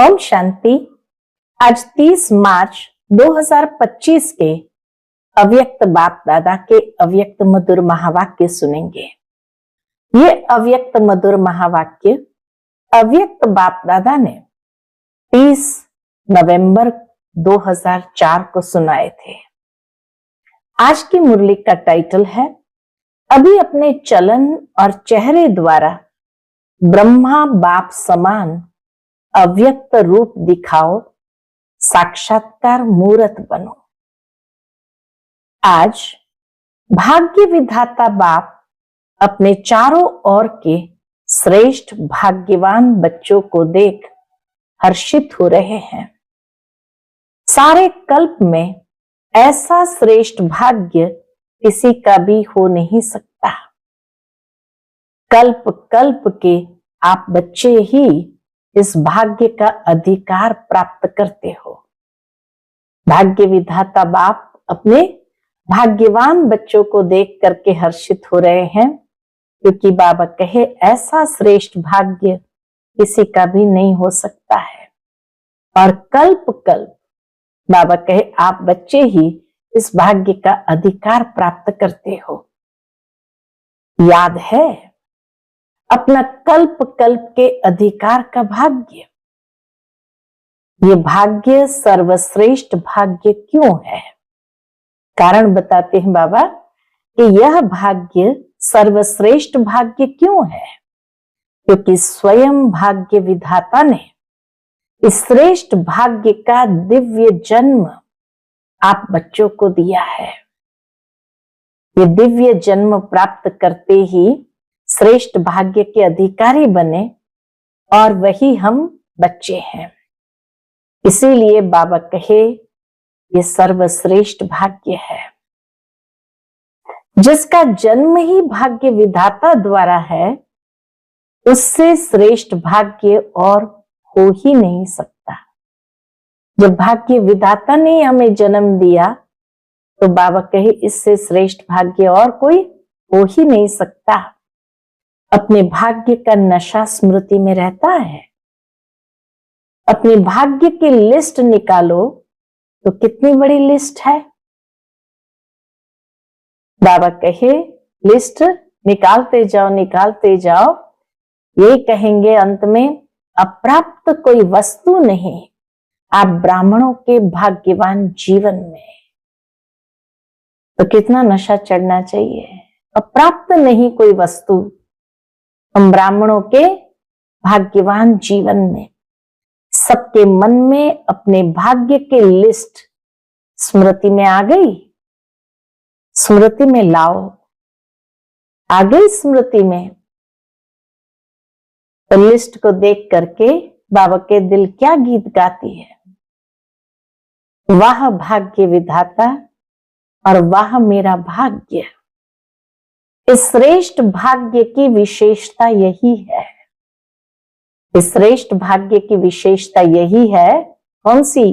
ओम शांति। आज 30 मार्च 2025 के अव्यक्त बाप दादा के अव्यक्त मधुर महावाक्य सुनेंगे। ये अव्यक्त मधुर महावाक्य अव्यक्त बाप दादा ने 30 नवंबर 2004 को सुनाए थे। आज की मुरली का टाइटल है, अभी अपने चलन और चेहरे द्वारा ब्रह्मा बाप समान अव्यक्त रूप दिखाओ, साक्षात्कार मूर्त बनो। आज भाग्य विधाता बाप अपने चारों ओर के श्रेष्ठ भाग्यवान बच्चों को देख हर्षित हो रहे हैं। सारे कल्प में ऐसा श्रेष्ठ भाग्य किसी का भी हो नहीं सकता। कल्प कल्प के आप बच्चे ही इस भाग्य का अधिकार प्राप्त करते हो। भाग्य विधाता बाप अपने भाग्यवान बच्चों को देख करके हर्षित हो रहे हैं, क्योंकि बाबा कहे ऐसा श्रेष्ठ भाग्य किसी का भी नहीं हो सकता है। और कल्प कल्प बाबा कहे आप बच्चे ही इस भाग्य का अधिकार प्राप्त करते हो। याद है अपना कल्प कल्प के अधिकार का भाग्य। ये भाग्य सर्वश्रेष्ठ भाग्य क्यों है? कारण बताते हैं बाबा कि यह भाग्य सर्वश्रेष्ठ भाग्य क्यों है, क्योंकि स्वयं भाग्य विधाता ने इस श्रेष्ठ भाग्य का दिव्य जन्म आप बच्चों को दिया है। ये दिव्य जन्म प्राप्त करते ही श्रेष्ठ भाग्य के अधिकारी बने, और वही हम बच्चे हैं। इसीलिए बाबा कहे ये सर्वश्रेष्ठ भाग्य है। जिसका जन्म ही भाग्य विधाता द्वारा है, उससे श्रेष्ठ भाग्य और हो ही नहीं सकता। जब भाग्य विधाता ने हमें जन्म दिया तो बाबा कहे इससे श्रेष्ठ भाग्य और कोई हो ही नहीं सकता। अपने भाग्य का नशा स्मृति में रहता है। अपने भाग्य की लिस्ट निकालो तो कितनी बड़ी लिस्ट है। बाबा कहे लिस्ट निकालते जाओ। ये कहेंगे अंत में अप्राप्त कोई वस्तु नहीं आप ब्राह्मणों के भाग्यवान जीवन में। तो कितना नशा चढ़ना चाहिए। अप्राप्त नहीं कोई वस्तु हम ब्राह्मणों के भाग्यवान जीवन में। सबके मन में अपने भाग्य के लिस्ट स्मृति में आ गई। स्मृति में लाओ। आ गई स्मृति में तो लिस्ट को देख करके बाबा के दिल क्या गीत गाती है। वाह भाग्य विधाता और वाह मेरा भाग्य। इस श्रेष्ठ भाग्य की विशेषता यही है। इस श्रेष्ठ भाग्य की विशेषता यही है। कौन सी?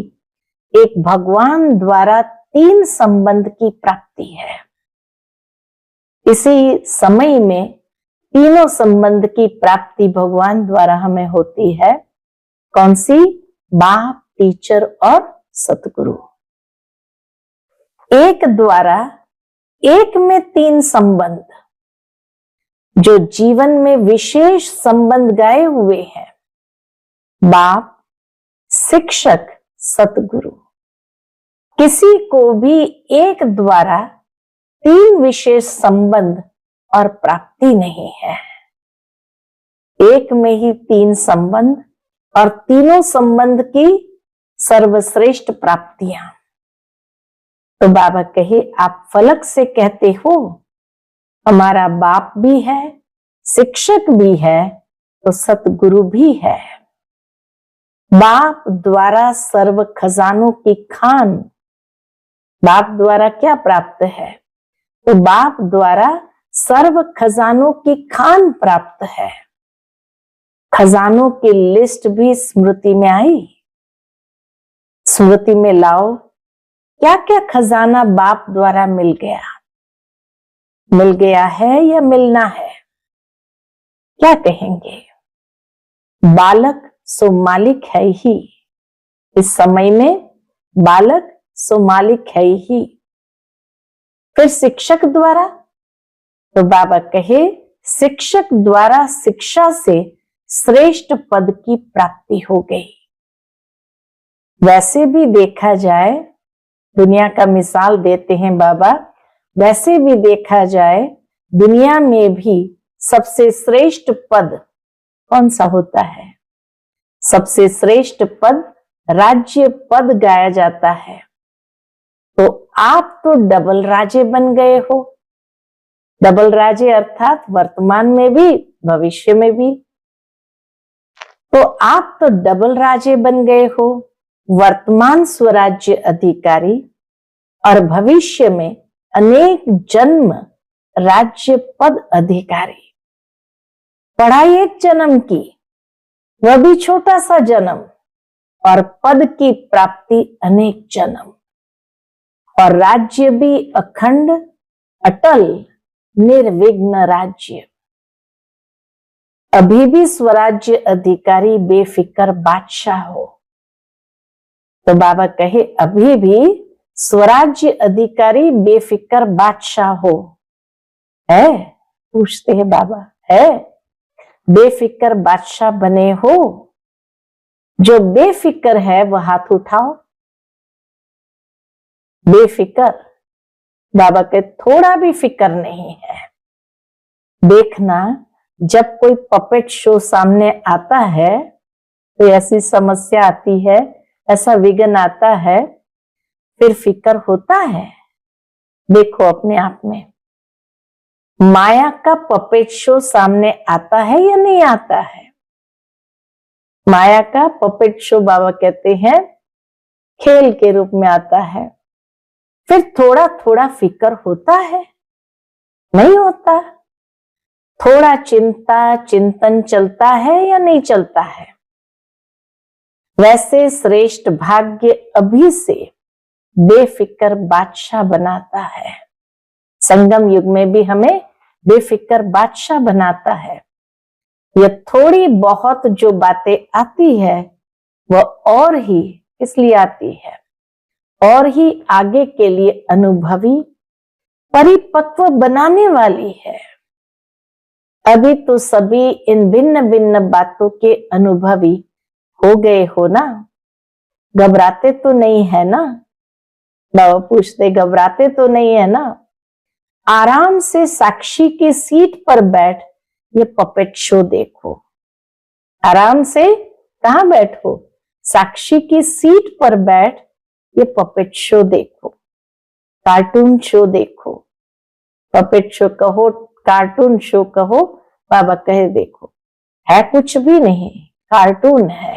एक भगवान द्वारा 3 संबंध की प्राप्ति है। इसी समय में तीनों संबंध की प्राप्ति भगवान द्वारा हमें होती है। कौन सी? बाप, टीचर और सतगुरु। एक द्वारा एक में 3 संबंध, जो जीवन में विशेष संबंध गाए हुए हैं। बाप, शिक्षक, सतगुरु। किसी को भी एक द्वारा 3 विशेष संबंध और प्राप्ति नहीं है। एक में ही 3 संबंध और तीनों संबंध की सर्वश्रेष्ठ प्राप्तियां। तो बाबा कहे आप फलक से कहते हो हमारा बाप भी है, शिक्षक भी है, तो सतगुरु भी है। बाप द्वारा सर्व खजानों की खान। बाप द्वारा क्या प्राप्त है? तो बाप द्वारा सर्व खजानों की खान प्राप्त है। खजानों की लिस्ट भी स्मृति में आई। स्मृति में लाओ क्या क्या खजाना बाप द्वारा मिल गया है या मिलना है। क्या कहेंगे? बालक सो मालिक है ही। इस समय में बालक सो मालिक है ही। फिर शिक्षक द्वारा, तो बाबा कहे शिक्षक द्वारा शिक्षा से श्रेष्ठ पद की प्राप्ति हो गई। वैसे भी देखा जाए, दुनिया का मिसाल देते हैं बाबा, वैसे भी देखा जाए दुनिया में भी सबसे श्रेष्ठ पद कौन सा होता है? सबसे श्रेष्ठ पद राज्य पद गाया जाता है। तो आप तो डबल राजे बन गए हो। डबल राजे अर्थात वर्तमान में भी भविष्य में भी। तो आप तो डबल राजे बन गए हो, वर्तमान स्वराज्य अधिकारी और भविष्य में अनेक जन्म राज्य पद अधिकारी। पढ़ाई एक जन्म की, वह भी छोटा सा जन्म, और पद की प्राप्ति अनेक जन्म, और राज्य भी अखंड अटल निर्विघ्न राज्य। अभी भी स्वराज्य अधिकारी बेफिक्र बादशाह हो। तो बाबा कहे अभी भी स्वराज्य अधिकारी बेफिक्र बादशाह हो। है? पूछते हैं बाबा, है? बेफिक्र बादशाह बने हो? जो बेफिक्र है वह हाथ उठाओ। बेफिक्र, बाबा के थोड़ा भी फिक्र नहीं है। देखना, जब कोई पपेट शो सामने आता है तो ऐसी समस्या आती है, ऐसा विघ्न आता है, फिर फिक्र होता है। देखो अपने आप में, माया का पपेट शो सामने आता है या नहीं आता है? माया का पपेट शो बाबा कहते हैं खेल के रूप में आता है। फिर थोड़ा थोड़ा फिक्र होता है? नहीं होता। थोड़ा चिंता चिंतन चलता है या नहीं चलता है? वैसे श्रेष्ठ भाग्य अभी से बेफिक्र बादशाह बनाता है। संगम युग में भी हमें बेफिक्र बादशाह बनाता है। यह थोड़ी बहुत जो बातें आती है वह और ही इसलिए आती है, और ही आगे के लिए अनुभवी परिपक्व बनाने वाली है। अभी तो सभी इन भिन्न भिन्न बातों के अनुभवी हो गए हो ना? घबराते तो नहीं है ना? बाबा पूछते घबराते तो नहीं है ना? आराम से साक्षी की सीट पर बैठ ये पपेट शो देखो। आराम से कहां बैठो? साक्षी की सीट पर बैठ ये पपेट शो देखो, कार्टून शो देखो। पपेट शो कहो, कार्टून शो कहो, बाबा कहे देखो है कुछ भी नहीं, कार्टून है।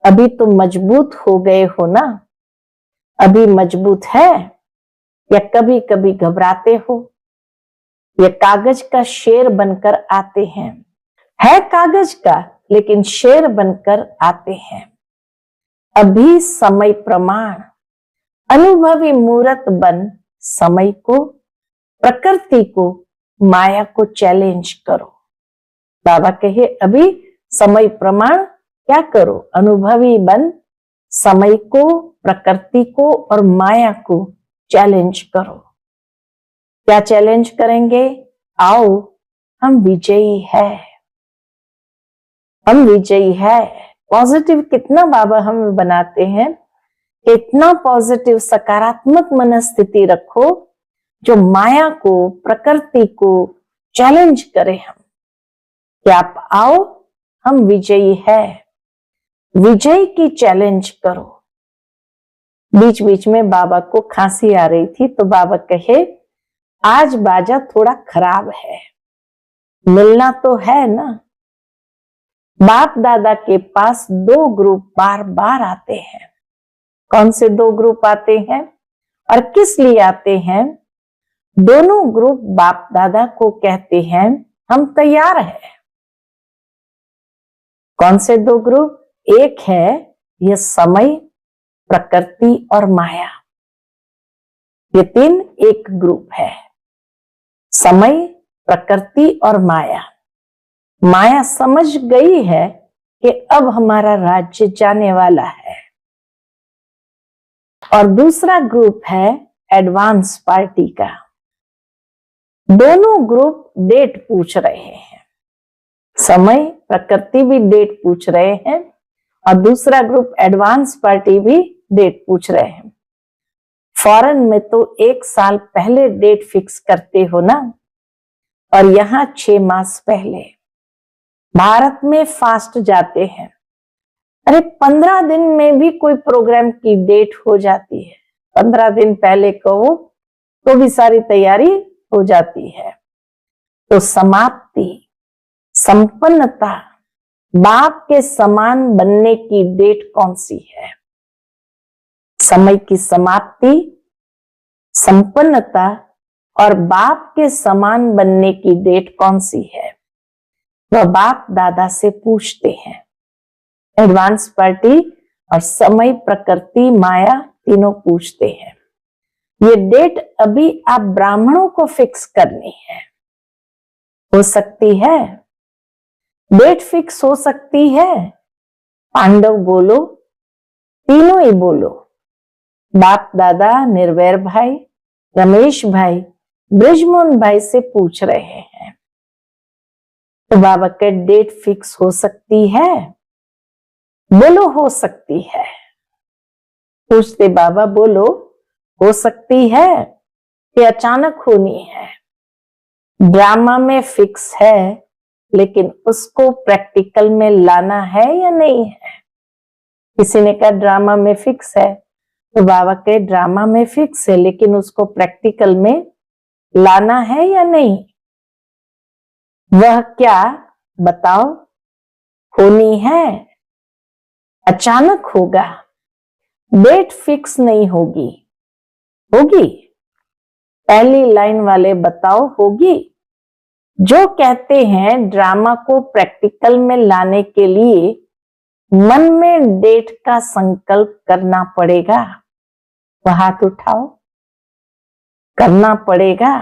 अभी तो मजबूत हो गए हो ना? अभी मजबूत है या कभी कभी घबराते हो? ये कागज का शेर बनकर आते हैं, है कागज का लेकिन शेर बनकर आते हैं। अभी समय प्रमाण अनुभवी मूर्त बन समय को, प्रकृति को, माया को चैलेंज करो। बाबा कहे अभी समय प्रमाण क्या करो? अनुभवी बन समय को, प्रकृति को और माया को चैलेंज करो। क्या चैलेंज करेंगे? आओ हम विजयी है, हम विजयी है। पॉजिटिव कितना बाबा हमें बनाते हैं, इतना पॉजिटिव सकारात्मक मनस्थिति रखो जो माया को, प्रकृति को चैलेंज करें हम कि आप आओ हम विजयी है। विजय की चैलेंज करो। बीच बीच में बाबा को खांसी आ रही थी तो बाबा कहे आज बाजा थोड़ा खराब है, मिलना तो है ना? बाप दादा के पास दो ग्रुप बार बार आते हैं। कौन से दो ग्रुप आते हैं और किस लिए आते हैं? दोनों ग्रुप बाप दादा को कहते हैं हम तैयार हैं। कौन से दो ग्रुप? एक है यह समय, प्रकृति और माया। ये तीन एक ग्रुप है, समय, प्रकृति और माया। माया समझ गई है कि अब हमारा राज्य जाने वाला है। और दूसरा ग्रुप है एडवांस पार्टी का। दोनों ग्रुप डेट पूछ रहे हैं, समय प्रकृति भी डेट पूछ रहे हैं और दूसरा ग्रुप एडवांस पार्टी भी डेट पूछ रहे हैं। फॉरेन में तो 1 साल पहले डेट फिक्स करते हो ना, और यहाँ 6 मास पहले। भारत में फास्ट जाते हैं, अरे 15 दिन में भी कोई प्रोग्राम की डेट हो जाती है। 15 दिन पहले कहो तो भी सारी तैयारी हो जाती है। तो समाप्ति, संपन्नता, बाप के समान बनने की डेट कौन सी है? समय की समाप्ति, संपन्नता और बाप के समान बनने की डेट कौन सी है? वह बाप दादा से पूछते हैं। एडवांस पार्टी और समय, प्रकृति, माया तीनों पूछते हैं। ये डेट अभी आप ब्राह्मणों को फिक्स करनी है। हो सकती है डेट फिक्स हो सकती है। पांडव बोलो, तीनों ही बोलो। बाप दादा निर्वैर भाई, रमेश भाई, ब्रिजमोहन भाई से पूछ रहे हैं। तो बाबा के डेट फिक्स हो सकती है? बोलो हो सकती है। पूछते बाबा, बोलो हो सकती है कि अचानक होनी है? ड्रामा में फिक्स है, लेकिन उसको प्रैक्टिकल में लाना है या नहीं है? किसी ने कहा ड्रामा में फिक्स है, तो बाबा के ड्रामा में फिक्स है, लेकिन उसको प्रैक्टिकल में लाना है या नहीं? वह क्या बताओ? होनी है, अचानक होगा, डेट फिक्स नहीं होगी। होगी? पहली लाइन वाले बताओ, होगी? जो कहते हैं ड्रामा को प्रैक्टिकल में लाने के लिए मन में डेट का संकल्प करना पड़ेगा, वह हाथ उठाओ। करना पड़ेगा।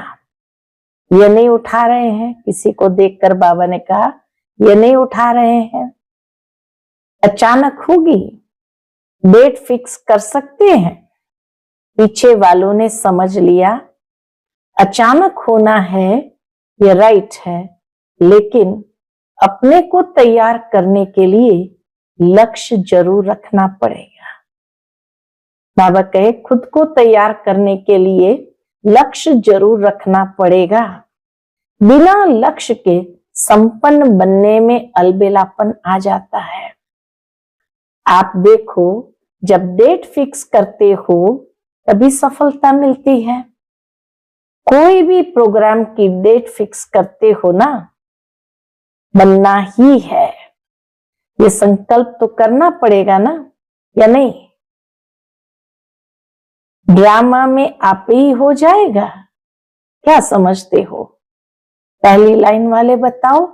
ये नहीं उठा रहे हैं। किसी को देखकर बाबा ने कहा ये नहीं उठा रहे हैं। अचानक होगी, डेट फिक्स कर सकते हैं। पीछे वालों ने समझ लिया अचानक होना है, ये राइट है, लेकिन अपने को तैयार करने के लिए लक्ष्य जरूर रखना पड़ेगा। बाबा कहे खुद को तैयार करने के लिए लक्ष्य जरूर रखना पड़ेगा। बिना लक्ष्य के संपन्न बनने में अलबेलापन आ जाता है। आप देखो, जब डेट फिक्स करते हो तभी सफलता मिलती है। कोई भी प्रोग्राम की डेट फिक्स करते हो ना, बनना ही है, ये संकल्प तो करना पड़ेगा ना, या नहीं? ड्रामा में आप ही हो जाएगा, क्या समझते हो? पहली लाइन वाले बताओ।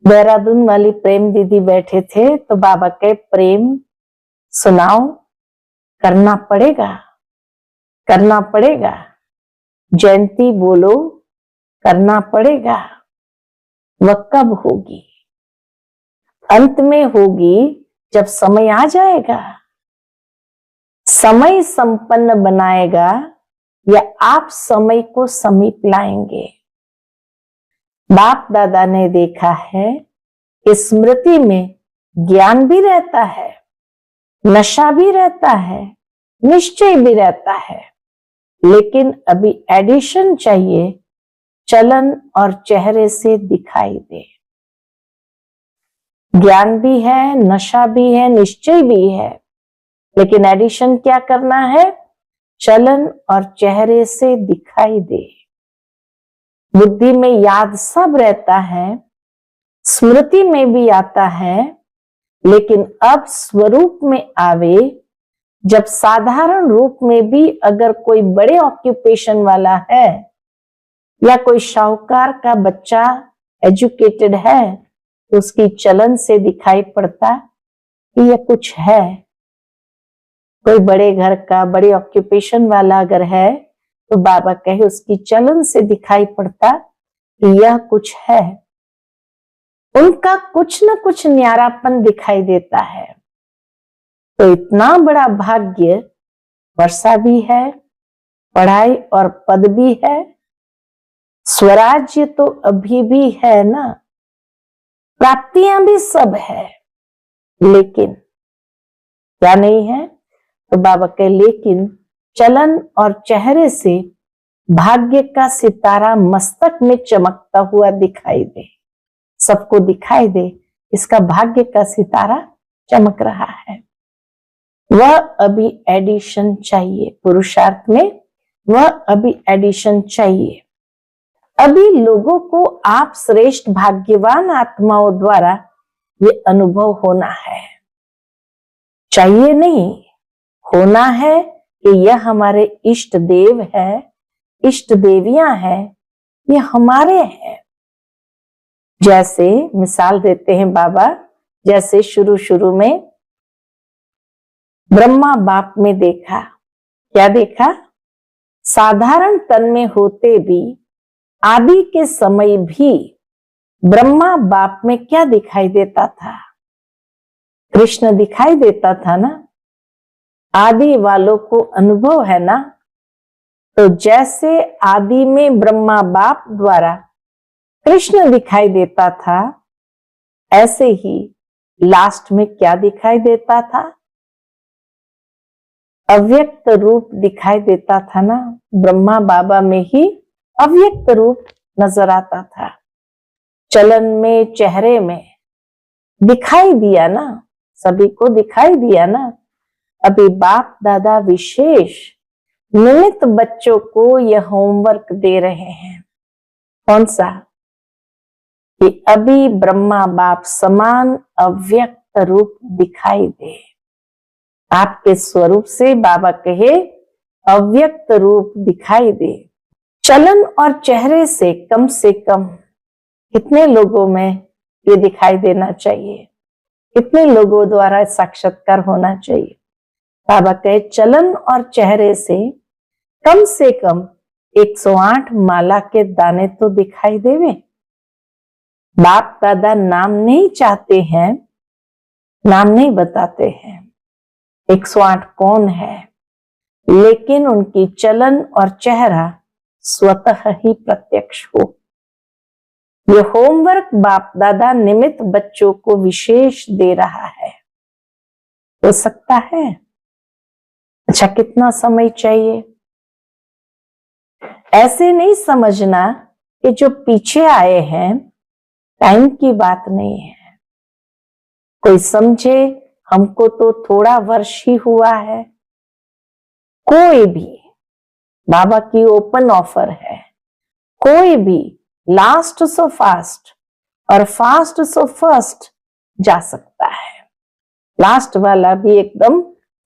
देहरादून वाली प्रेम दीदी बैठे थे, तो बाबा के प्रेम सुनाओ। करना पड़ेगा, करना पड़ेगा। जयंती बोलो, करना पड़ेगा। वह कब होगी? अंत में होगी जब समय आ जाएगा। समय संपन्न बनाएगा या आप समय को समीप लाएंगे? बाप दादा ने देखा है कि स्मृति में ज्ञान भी रहता है, नशा भी रहता है, निश्चय भी रहता है, लेकिन अभी एडिशन चाहिए, चलन और चेहरे से दिखाई दे। ज्ञान भी है, नशा भी है, निश्चय भी है, लेकिन एडिशन क्या करना है? चलन और चेहरे से दिखाई दे। बुद्धि में याद सब रहता है, स्मृति में भी आता है, लेकिन अब स्वरूप में आवे। जब साधारण रूप में भी अगर कोई बड़े ऑक्यूपेशन वाला है या कोई शाहूकार का बच्चा एजुकेटेड है, तो उसकी चलन से दिखाई पड़ता कि यह कुछ है। कोई बड़े घर का, बड़े ऑक्यूपेशन वाला अगर है, तो बाबा कहे उसकी चलन से दिखाई पड़ता कि यह कुछ है। उनका कुछ न कुछ न्यारापन दिखाई देता है। तो इतना बड़ा भाग्य, वर्षा भी है, पढ़ाई और पद भी है, स्वराज्य तो अभी भी है ना, प्राप्तियां भी सब है, लेकिन क्या नहीं है? तो बाबा के लेकिन चलन और चेहरे से भाग्य का सितारा मस्तक में चमकता हुआ दिखाई दे, सबको दिखाई दे इसका भाग्य का सितारा चमक रहा है। वह अभी एडिशन चाहिए, पुरुषार्थ में वह अभी एडिशन चाहिए। अभी लोगों को आप श्रेष्ठ भाग्यवान आत्माओं द्वारा ये अनुभव होना है, चाहिए नहीं, होना है कि यह हमारे इष्ट देव है, इष्ट देवियां हैं, ये हमारे हैं। जैसे मिसाल देते हैं बाबा, जैसे शुरू शुरू में ब्रह्मा बाप में देखा, क्या देखा? साधारण तन में होते भी आदि के समय भी ब्रह्मा बाप में क्या दिखाई देता था? कृष्ण दिखाई देता था ना, आदि वालों को अनुभव है ना। तो जैसे आदि में ब्रह्मा बाप द्वारा कृष्ण दिखाई देता था, ऐसे ही लास्ट में क्या दिखाई देता था? अव्यक्त रूप दिखाई देता था ना। ब्रह्मा बाबा में ही अव्यक्त रूप नजर आता था, चलन में चेहरे में दिखाई दिया ना, सभी को दिखाई दिया ना। अभी बाप दादा विशेष निमित्त बच्चों को यह होमवर्क दे रहे हैं। कौन सा? कि अभी ब्रह्मा बाप समान अव्यक्त रूप दिखाई दे। आपके स्वरूप से बाबा कहे अव्यक्त रूप दिखाई दे। चलन और चेहरे से कम कितने लोगों में ये दिखाई देना चाहिए? कितने लोगों द्वारा साक्षात्कार होना चाहिए? बाबा कहे चलन और चेहरे से कम 108 माला के दाने तो दिखाई देवे। बाप दादा नाम नहीं चाहते हैं, नाम नहीं बताते हैं 108 कौन है, लेकिन उनकी चलन और चेहरा स्वतः ही प्रत्यक्ष हो। ये होमवर्क बाप दादा निमित्त बच्चों को विशेष दे रहा है। हो सकता है? अच्छा, कितना समय चाहिए? ऐसे नहीं समझना कि जो पीछे आए हैं टाइम की बात नहीं है। कोई समझे हमको तो थोड़ा वर्ष ही हुआ है, कोई भी बाबा की ओपन ऑफर है, कोई भी लास्ट सो फास्ट और फास्ट सो फर्स्ट जा सकता है। लास्ट वाला भी एकदम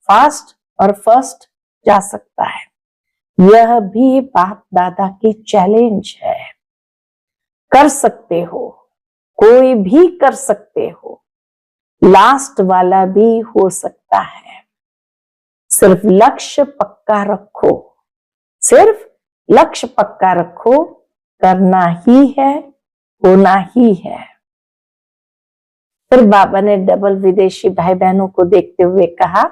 फास्ट और फर्स्ट जा सकता है। यह भी बाप दादा की चैलेंज है। कर सकते हो, कोई भी कर सकते हो, लास्ट वाला भी हो सकता है। सिर्फ लक्ष्य पक्का रखो, सिर्फ लक्ष्य पक्का रखो, करना ही है, होना ही है। फिर बाबा ने डबल विदेशी भाई बहनों को देखते हुए कहा,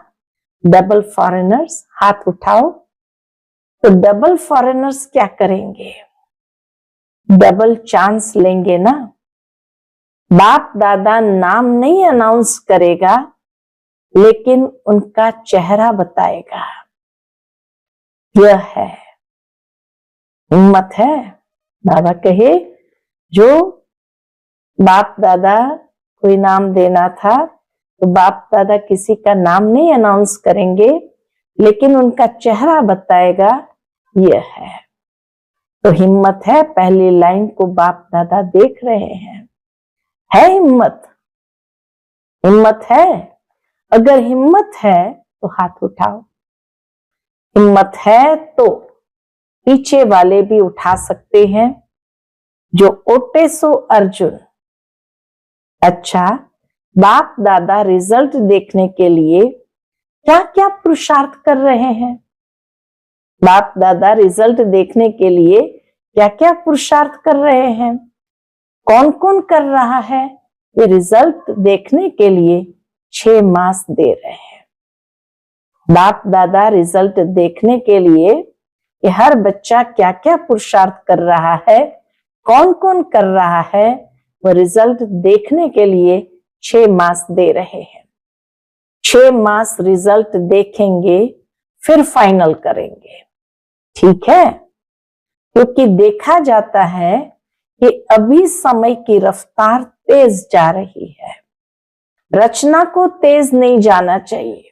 डबल फॉरेनर्स हाथ उठाओ। तो डबल फॉरेनर्स क्या करेंगे? डबल चांस लेंगे ना। बाप दादा नाम नहीं अनाउंस करेगा, लेकिन उनका चेहरा बताएगा। यह है हिम्मत है। बाबा कहे जो बाप दादा कोई नाम देना था, तो बाप दादा किसी का नाम नहीं अनाउंस करेंगे, लेकिन उनका चेहरा बताएगा यह है। तो हिम्मत है, पहली लाइन को बाप दादा देख रहे हैं। है हिम्मत? हिम्मत है? अगर हिम्मत है तो हाथ उठाओ। हिम्मत है तो पीछे वाले भी उठा सकते हैं, जो ओटे सो अर्जुन। अच्छा, बाप दादा रिजल्ट देखने के लिए क्या क्या पुरुषार्थ कर रहे हैं? बाप दादा रिजल्ट देखने के लिए क्या क्या पुरुषार्थ कर रहे हैं? कौन कौन कर रहा है? ये रिजल्ट देखने के लिए 6 मास दे रहे हैं। बाप दादा रिजल्ट देखने के लिए कि हर बच्चा क्या क्या पुरुषार्थ कर रहा है, कौन कौन कर रहा है, वो रिजल्ट देखने के लिए 6 मास दे रहे हैं। 6 मास रिजल्ट देखेंगे, फिर फाइनल करेंगे, ठीक है? क्योंकि देखा जाता है कि अभी समय की रफ्तार तेज जा रही है। रचना को तेज नहीं जाना चाहिए,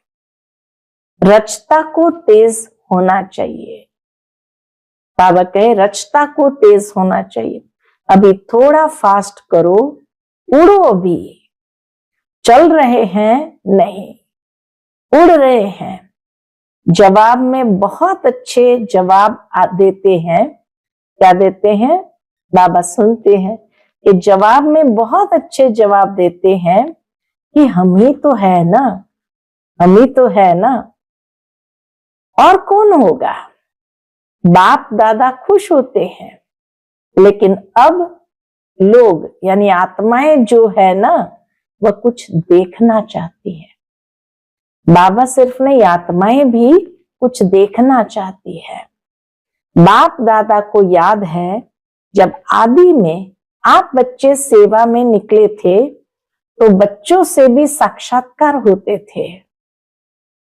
रचता को तेज होना चाहिए। बाबा कहे रचता को तेज होना चाहिए। अभी थोड़ा फास्ट करो, उड़ो भी। चल रहे हैं नहीं, उड़ रहे हैं। जवाब में बहुत अच्छे जवाब देते हैं। क्या देते हैं? बाबा सुनते हैं कि जवाब में बहुत अच्छे जवाब देते हैं कि हम ही तो है ना, हम ही तो है ना, और कौन होगा। बाप दादा खुश होते हैं, लेकिन अब लोग यानी आत्माएं जो है ना, वह कुछ देखना चाहती है। बाबा सिर्फ नहीं, आत्माएं भी कुछ देखना चाहती है। बाप दादा को याद है जब आदि में आप बच्चे सेवा में निकले थे तो बच्चों से भी साक्षात्कार होते थे।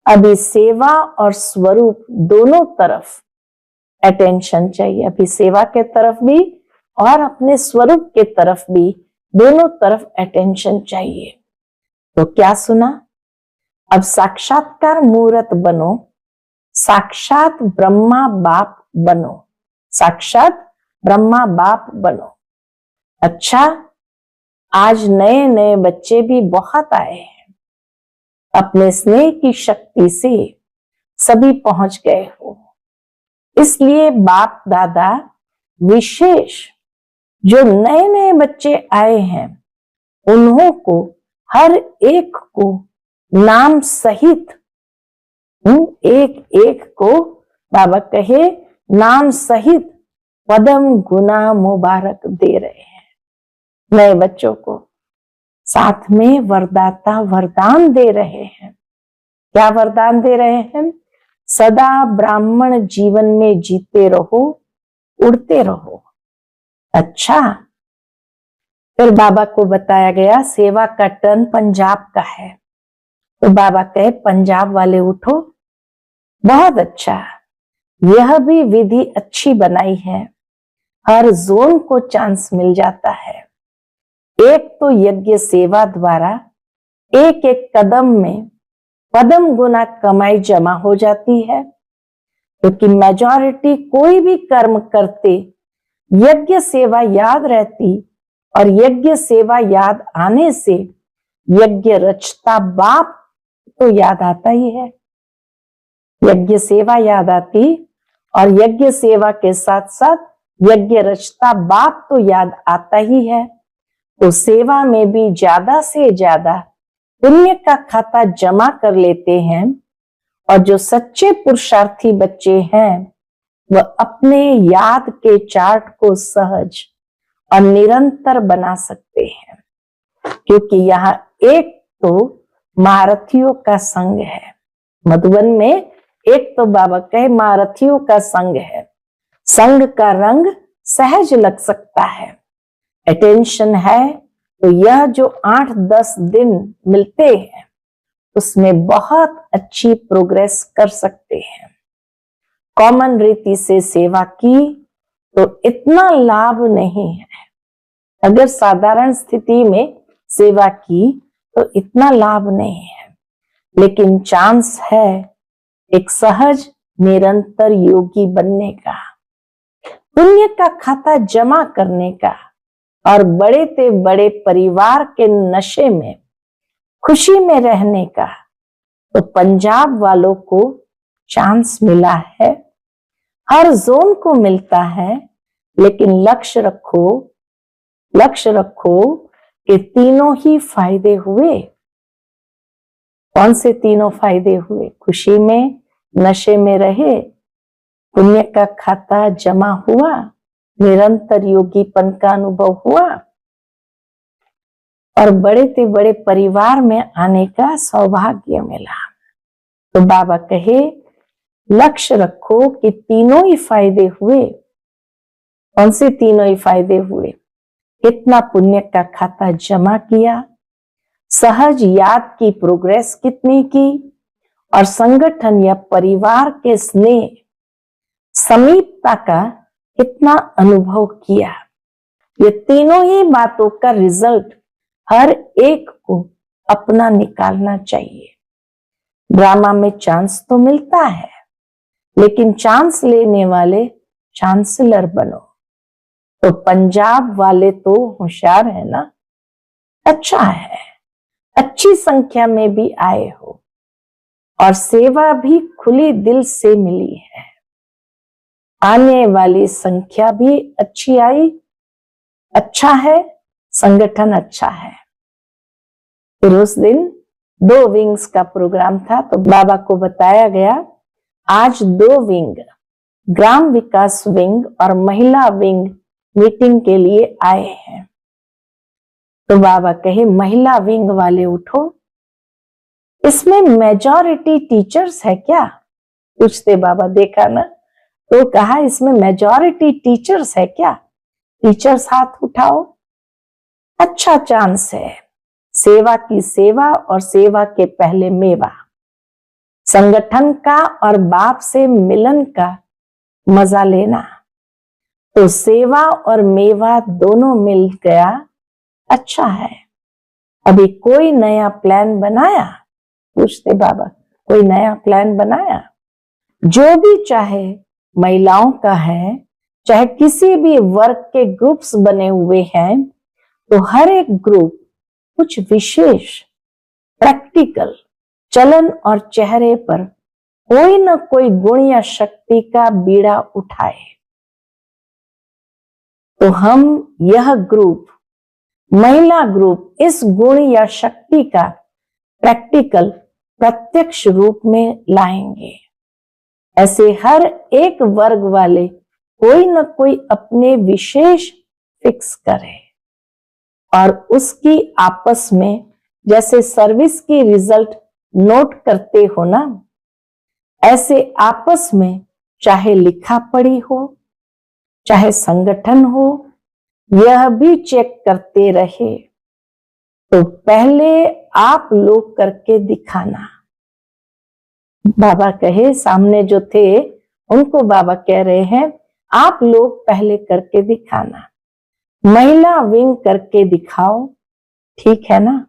अभी सेवा और स्वरूप दोनों तरफ अटेंशन चाहिए। अभी सेवा के तरफ भी और अपने स्वरूप के तरफ भी, दोनों तरफ अटेंशन चाहिए। तो क्या सुना? अब साक्षात्कार मूर्त बनो, साक्षात ब्रह्मा बाप बनो, साक्षात ब्रह्मा बाप बनो। अच्छा, आज नए नए बच्चे भी बहुत आए हैं। अपने स्नेह की शक्ति से सभी पहुंच गए हो। इसलिए बाप दादा विशेष जो नए नए बच्चे आए हैं, उन्हों को, हर एक को नाम सहित, एक एक को बाबा कहे नाम सहित पदम गुना मुबारक दे रहे हैं। नए बच्चों को साथ में वरदाता वरदान दे रहे हैं। क्या वरदान दे रहे हैं? सदा ब्राह्मण जीवन में जीते रहो, उड़ते रहो। अच्छा, फिर बाबा को बताया गया सेवा का टर्न पंजाब का है। तो बाबा कहे पंजाब वाले उठो। बहुत अच्छा, यह भी विधि अच्छी बनाई है। हर जोन को चांस मिल जाता है। एक तो यज्ञ सेवा द्वारा एक एक कदम में पदम गुना कमाई जमा हो जाती है, क्योंकि मेजॉरिटी कोई भी कर्म करते यज्ञ सेवा याद रहती, और यज्ञ सेवा याद आने से यज्ञ रचता बाप तो याद आता ही है। यज्ञ सेवा याद आती और यज्ञ सेवा के साथ साथ यज्ञ रचता बाप तो याद आता ही है। तो सेवा में भी ज्यादा से ज्यादा पुण्य का खाता जमा कर लेते हैं, और जो सच्चे पुरुषार्थी बच्चे हैं वह अपने याद के चार्ट को सहज और निरंतर बना सकते हैं, क्योंकि यहाँ एक तो महारथियों का संग है। मधुबन में एक तो बाबा कहे महारथियों का संग है। संग का रंग सहज लग सकता है, अटेंशन है, तो यह जो 8-10 दिन मिलते हैं उसमें बहुत अच्छी प्रोग्रेस कर सकते हैं। कॉमन रीति से सेवा की तो इतना लाभ नहीं है। अगर साधारण स्थिति में सेवा की तो इतना लाभ नहीं है, लेकिन चांस है एक सहज निरंतर योगी बनने का, पुण्य का खाता जमा करने का, और बड़े से बड़े परिवार के नशे में खुशी में रहने का। तो पंजाब वालों को चांस मिला है, हर जोन को मिलता है, लेकिन लक्ष्य रखो कि तीनों ही फायदे हुए। कौन से तीनों फायदे हुए? खुशी में, नशे में रहे, पुण्य का खाता जमा हुआ, निरंतर योगीपन का अनुभव हुआ। और बड़े से बड़े परिवार में आने का सौभाग्य मिला। तो बाबा कहे लक्ष्य रखो कि तीनों ही फायदे हुए। कौन से तीनों ही फायदे हुए? कितना पुण्य का खाता जमा किया, सहज याद की प्रोग्रेस कितनी की, और संगठन या परिवार के स्नेह समीपता का कितना अनुभव किया। ये तीनों ही बातों का रिजल्ट हर एक को अपना निकालना चाहिए। ड्रामा में चांस तो मिलता है, लेकिन चांस लेने वाले चांसलर बनो। तो पंजाब वाले तो होशियार है ना, अच्छा है, अच्छी संख्या में भी आए हो और सेवा भी खुली दिल से मिली है। आने वाली संख्या भी अच्छी आई, अच्छा है, संगठन अच्छा है। फिर उस दिन 2 विंग्स का प्रोग्राम था, तो बाबा को बताया गया आज 2 विंग, ग्राम विकास विंग और महिला विंग मीटिंग के लिए आए हैं। तो बाबा कहे महिला विंग वाले उठो, इसमें मेजॉरिटी टीचर्स है क्या? पूछते बाबा, देखा ना, तो कहा इसमें मेजॉरिटी टीचर्स है क्या? टीचर्स हाथ उठाओ, अच्छा चांस है। सेवा की सेवा और सेवा के पहले मेवा, संगठन का और बाप से मिलन का मजा लेना। तो सेवा और मेवा दोनों मिल गया, अच्छा है। अभी कोई नया प्लान बनाया? पूछते बाबा, कोई नया प्लान बनाया? जो भी चाहे महिलाओं का है, चाहे किसी भी वर्ग के ग्रुप्स बने हुए हैं, तो हर एक ग्रुप कुछ विशेष प्रैक्टिकल चलन और चेहरे पर कोई न कोई गुण या शक्ति का बीड़ा उठाए। तो हम यह ग्रुप, महिला ग्रुप, इस गुण या शक्ति का प्रैक्टिकल प्रत्यक्ष रूप में लाएंगे। ऐसे हर एक वर्ग वाले कोई न कोई अपने विशेष फिक्स करे और उसकी आपस में जैसे सर्विस की रिजल्ट नोट करते हो ना, ऐसे आपस में चाहे लिखा पढ़ी हो, चाहे संगठन हो, यह भी चेक करते रहे। तो पहले आप लोग करके दिखाना। बाबा कहे, सामने जो थे उनको बाबा कह रहे हैं आप लोग पहले करके दिखाना, महिला विंग करके दिखाओ, ठीक है ना।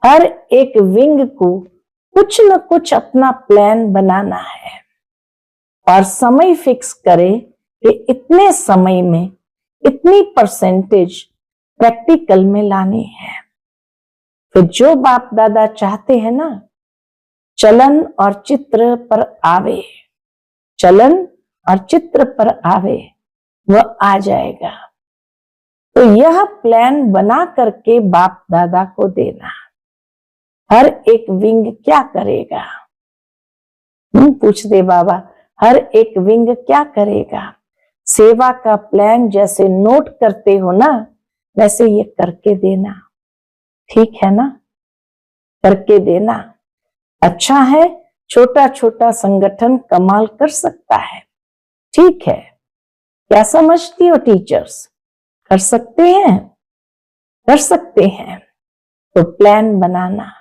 हर एक विंग को कुछ न कुछ अपना प्लान बनाना है और समय फिक्स करे कि इतने समय में इतनी परसेंटेज प्रैक्टिकल में लानी है। फिर जो बाप दादा चाहते हैं ना, चलन और चित्र पर आवे, चलन और चित्र पर आवे, वह आ जाएगा। तो यह प्लान बना करके बाप दादा को देना। हर एक विंग क्या करेगा? पूछते बाबा, हर एक विंग क्या करेगा? सेवा का प्लान जैसे नोट करते हो ना, वैसे ये करके देना, ठीक है ना, करके देना। अच्छा है, छोटा छोटा संगठन कमाल कर सकता है, ठीक है। क्या समझती हो टीचर्स? कर सकते हैं, कर सकते हैं। तो प्लान बनाना,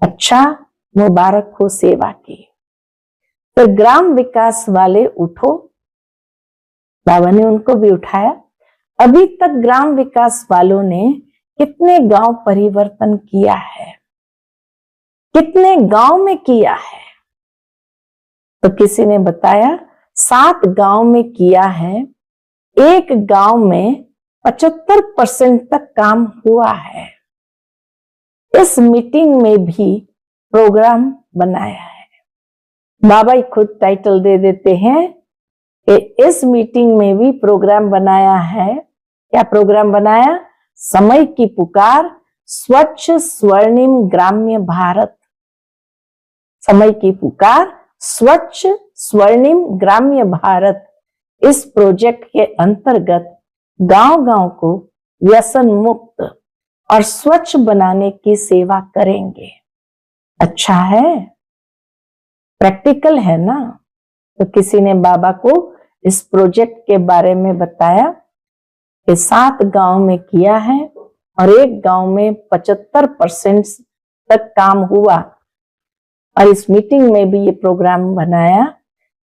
अच्छा, मुबारक हो सेवा की। तो ग्राम विकास वाले उठो, बाबा ने उनको भी उठाया। अभी तक ग्राम विकास वालों ने कितने गांव परिवर्तन किया है, कितने गांव में किया है? तो किसी ने बताया 7 गांव में किया है। एक गांव में 75% तक काम हुआ है। इस मीटिंग में भी प्रोग्राम बनाया है। बाबा ही खुद टाइटल दे देते हैं कि इस मीटिंग में भी प्रोग्राम बनाया है। क्या प्रोग्राम बनाया? समय की पुकार, स्वच्छ स्वर्णिम ग्राम्य भारत। समय की पुकार, स्वच्छ स्वर्णिम ग्राम्य भारत। इस प्रोजेक्ट के अंतर्गत गांव-गांव को व्यसन मुक्त और स्वच्छ बनाने की सेवा करेंगे। अच्छा है, प्रैक्टिकल है ना। तो किसी ने बाबा को इस प्रोजेक्ट के बारे में बताया कि 7 गांव में किया है और एक गांव में 75% तक काम हुआ। और इस मीटिंग में भी ये प्रोग्राम बनाया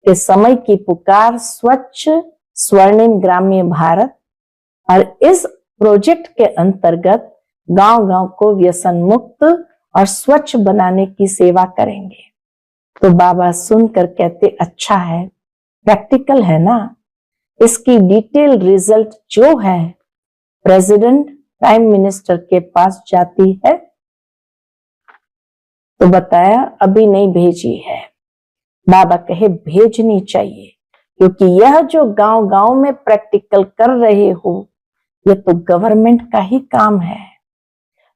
कि समय की पुकार, स्वच्छ स्वर्णिम ग्रामीण भारत, और इस प्रोजेक्ट के अंतर्गत गांव-गांव को व्यसन मुक्त और स्वच्छ बनाने की सेवा करेंगे। तो बाबा सुनकर कहते, अच्छा है, प्रैक्टिकल है ना। इसकी डिटेल रिजल्ट जो है प्रेसिडेंट, प्राइम मिनिस्टर के पास जाती है। तो बताया अभी नहीं भेजी है। बाबा कहे भेजनी चाहिए, क्योंकि यह जो गांव गांव में प्रैक्टिकल कर रहे हो, यह तो गवर्नमेंट का ही काम है,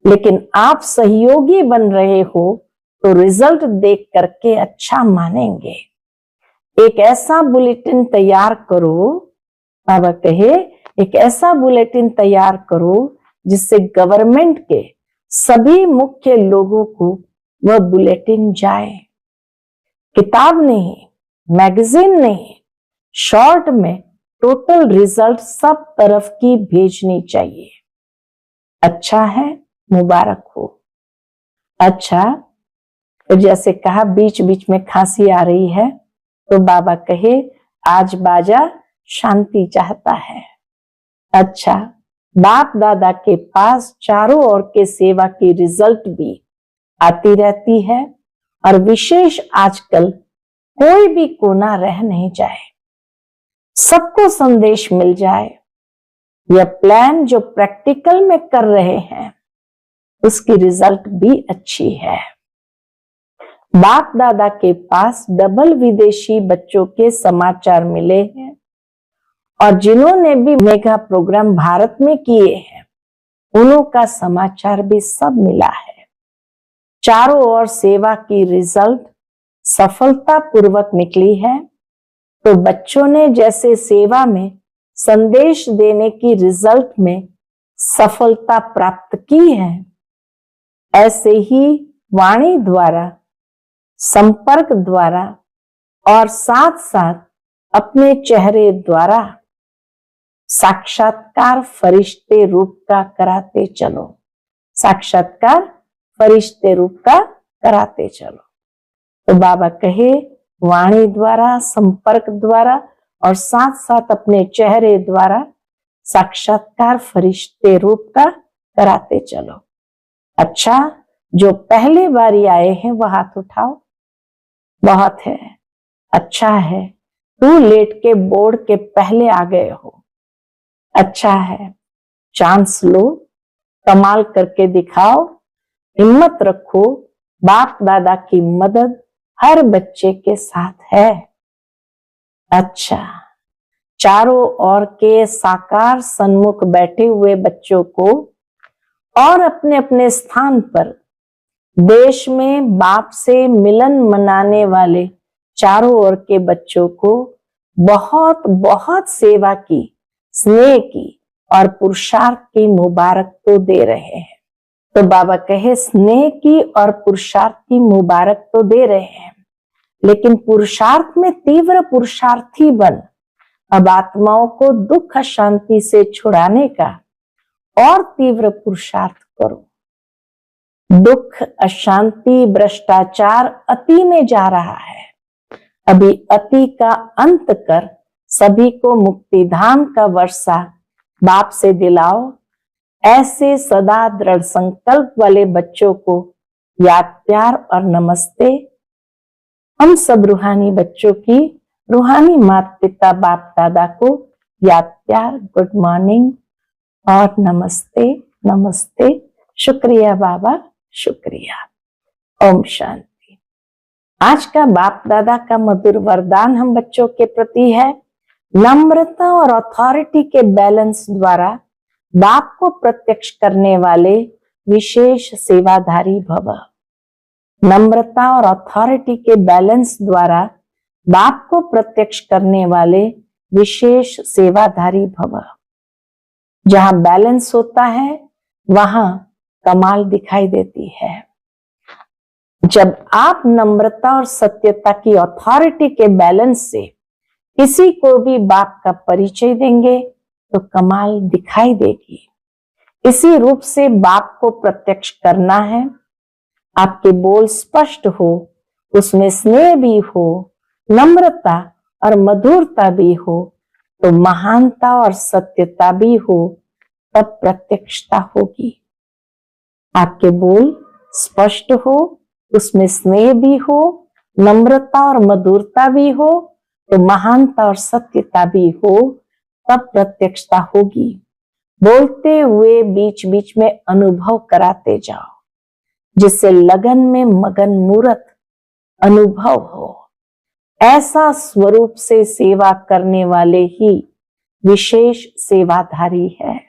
लेकिन आप सहयोगी बन रहे हो तो रिजल्ट देख करके अच्छा मानेंगे। एक ऐसा बुलेटिन तैयार करो, बाबा कहे एक ऐसा बुलेटिन तैयार करो जिससे गवर्नमेंट के सभी मुख्य लोगों को वह बुलेटिन जाए। किताब नहीं, मैगजीन नहीं, शॉर्ट में टोटल रिजल्ट सब तरफ की भेजनी चाहिए। अच्छा है, मुबारक हो। अच्छा, तो जैसे कहा बीच बीच में खांसी आ रही है, तो बाबा कहे आज बाजा शांति चाहता है। अच्छा, बाप दादा के पास चारों ओर के सेवा की रिजल्ट भी आती रहती है, और विशेष आजकल कोई भी कोना रह नहीं जाए, सबको संदेश मिल जाए। यह प्लान जो प्रैक्टिकल में कर रहे हैं उसकी रिजल्ट भी अच्छी है। बाप दादा के पास डबल विदेशी बच्चों के समाचार मिले हैं, और जिन्होंने भी मेगा प्रोग्राम भारत में किए हैं उन्हों का समाचार भी सब मिला है। चारों ओर सेवा की रिजल्ट सफलता पूर्वक निकली है। तो बच्चों ने जैसे सेवा में संदेश देने की रिजल्ट में सफलता प्राप्त की है, ऐसे ही वाणी द्वारा, संपर्क द्वारा और साथ साथ अपने चेहरे द्वारा साक्षात्कार फरिश्ते रूप का कराते चलो। साक्षात्कार फरिश्ते रूप का कराते चलो। तो बाबा कहे वाणी द्वारा, संपर्क द्वारा और साथ साथ अपने चेहरे द्वारा साक्षात्कार फरिश्ते रूप का कराते चलो। अच्छा, जो पहली बारी आए हैं वह हाथ उठाओ। बहुत है, अच्छा है, तू लेट के बोर्ड के पहले आ गए हो। अच्छा है, चांस लो, कमाल करके दिखाओ, हिम्मत रखो। बाप दादा की मदद हर बच्चे के साथ है। अच्छा, चारों ओर के साकार सन्मुख बैठे हुए बच्चों को और अपने अपने स्थान पर देश में बाप से मिलन मनाने वाले चारों ओर के बच्चों को बहुत बहुत सेवा की, स्नेह की और पुरुषार्थ की मुबारक तो दे रहे हैं। तो बाबा कहे स्नेह की और पुरुषार्थ की मुबारक तो दे रहे हैं, लेकिन पुरुषार्थ में तीव्र पुरुषार्थी बन अब आत्माओं को दुख अशांति से छुड़ाने का और तीव्र पुरुषार्थ करो। दुख, अशांति, भ्रष्टाचार अति में जा रहा है। अभी अति का अंत कर सभी को मुक्ति धाम का वर्षा बाप से दिलाओ। ऐसे सदा दृढ़ संकल्प वाले बच्चों को याद, प्यार और नमस्ते। हम सब रूहानी बच्चों की रूहानी माता पिता बाप दादा को याद, प्यार, गुड मॉर्निंग और नमस्ते नमस्ते। शुक्रिया बाबा, शुक्रिया। ओम शांति। आज का बाप दादा का मधुर वरदान हम बच्चों के प्रति है, नम्रता और अथॉरिटी के बैलेंस द्वारा बाप को प्रत्यक्ष करने वाले विशेष सेवाधारी भव। नम्रता और अथॉरिटी के बैलेंस द्वारा बाप को प्रत्यक्ष करने वाले विशेष सेवाधारी भव। जहां बैलेंस होता है वहां कमाल दिखाई देती है। जब आप नम्रता और सत्यता की अथॉरिटी के बैलेंस से किसी को भी बाप का परिचय देंगे तो कमाल दिखाई देगी। इसी रूप से बाप को प्रत्यक्ष करना है। आपके बोल स्पष्ट हो, उसमें स्नेह भी हो, नम्रता और मधुरता भी हो, तो महानता और सत्यता भी हो, तब प्रत्यक्षता होगी। आपके बोल स्पष्ट हो, उसमें स्नेह भी हो, नम्रता और मधुरता भी हो, तो महानता और सत्यता भी हो, तब प्रत्यक्षता होगी। बोलते हुए बीच बीच में अनुभव कराते जाओ, जिससे लगन में मगन मूर्त अनुभव हो। ऐसा स्वरूप से सेवा करने वाले ही विशेष सेवाधारी है।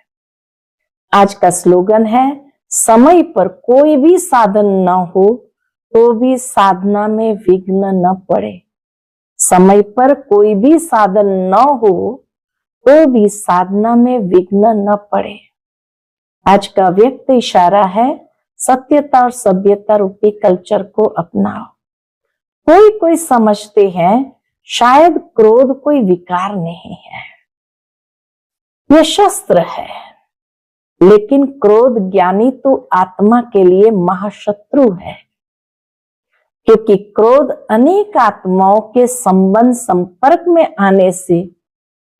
आज का स्लोगन है, समय पर कोई भी साधन न हो तो भी साधना में विघ्न न पड़े। समय पर कोई भी साधन न हो तो भी साधना में विघ्न न पड़े। आज का व्यक्त इशारा है, सत्यता और सभ्यता रूपी कल्चर को अपनाओ। कोई समझते हैं शायद क्रोध कोई विकार नहीं है, यह शस्त्र है, लेकिन क्रोध ज्ञानी तो आत्मा के लिए महाशत्रु है, क्योंकि क्रोध अनेक आत्माओं के संबंध संपर्क में आने से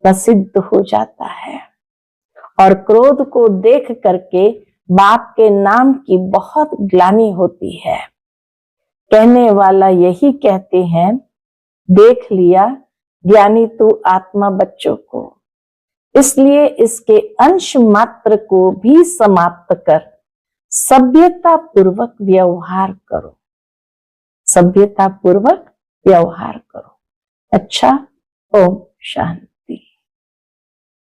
प्रसिद्ध हो जाता है और क्रोध को देख करके बाप के नाम की बहुत ग्लानि होती है। कहने वाला यही कहते हैं, देख लिया ज्ञानी तू आत्मा बच्चों को, इसलिए इसके अंश मात्र को भी समाप्त कर सभ्यता पूर्वक व्यवहार करो। सभ्यता पूर्वक व्यवहार करो। अच्छा, ओम शांति।